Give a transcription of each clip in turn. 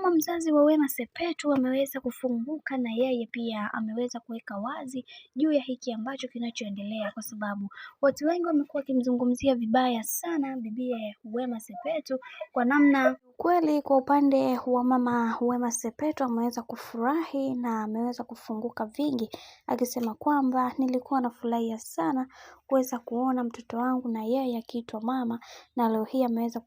mama mzazi wa Wema Sepetu ameweza kufunguka na yeye pia ameweza kuweka wazi juu ya hiki ambacho kinachoendelea, kwa sababu watu wengi wamekuwa wakimzungumzia vibaya sana bibie Wema Sepetu kwa namna kweli. Kwa upande wa mama Wema Sepetu ameweza kufurahi na ameweza kufunguka vingi, akisema kwamba nilikuwa nafurahia sana kuweza kuona mtoto wangu na yeye akiitwa mama, na leo hii ameweza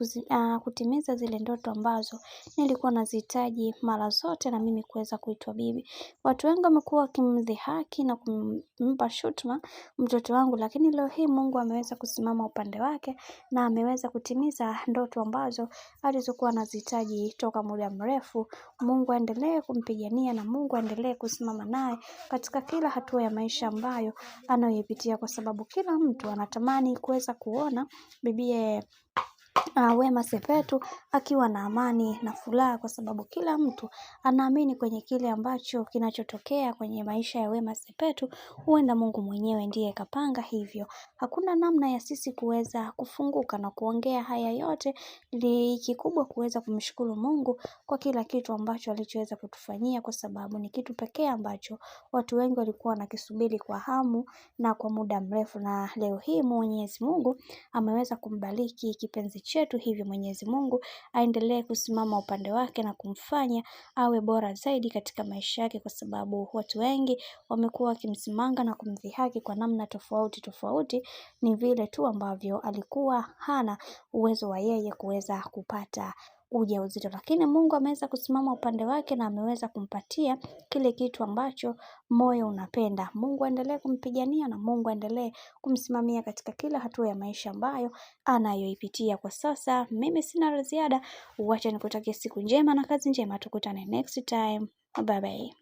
kutimiza zile ndoto ambazo nilikuwa nazihitaji mara zote na mimi kuweza kuitwa bibi. Watu wengi wamekuwa wakimdhihaki na kumpa shutuma mtoto wangu, lakini leo hii Mungu ameweza kusimama upande wake na ameweza kutimiza ndoto ambazo alizokuwa anazihitaji toka muda mrefu. Mungu aendelee kumpigania na Mungu aendelee kusimama naye katika kila hatua ya maisha ambayo anayoipitia, kwa sababu kila mtu anatamani kuweza kuona bibie Wema Sepetu akiwa na amani na furaha, kwa sababu kila mtu anaamini kwenye kile ambacho kinachotokea kwenye maisha ya Wema Sepetu. Huenda Mungu mwenyewe ndiye kapanga hivyo. Hakuna namna ya sisi kuweza kufunguka na kuongea haya yote, ni kikubwa kuweza kumshukuru Mungu kwa kila kitu ambacho alichoweza kutufanyia, kwa sababu ni kitu pekee ambacho watu wengi walikuwa nakisubiri kwa hamu na kwa muda mrefu, na leo hii Mwenyezi Mungu ameweza kumbariki kipenzi chetu. Hivyo Mwenyezi Mungu aendelee kusimama upande wake na kumfanya awe bora zaidi katika maisha yake, kwa sababu watu wengi wamekuwa wakimsimanga na kumdhihaki kwa namna tofauti tofauti. Ni vile tu ambavyo alikuwa hana uwezo wa yeye kuweza kupata ujauzito, lakini Mungu ameweza kusimama upande wake na ameweza kumpatia kile kitu ambacho moyo unapenda. Mungu aendelee kumpigania na Mungu aendelee kumsimamia katika kila hatua ya maisha ambayo anayoipitia kwa sasa. Mimi sina la ziada, wacha nikutakie siku njema na kazi njema, tukutane next time. Bye bye.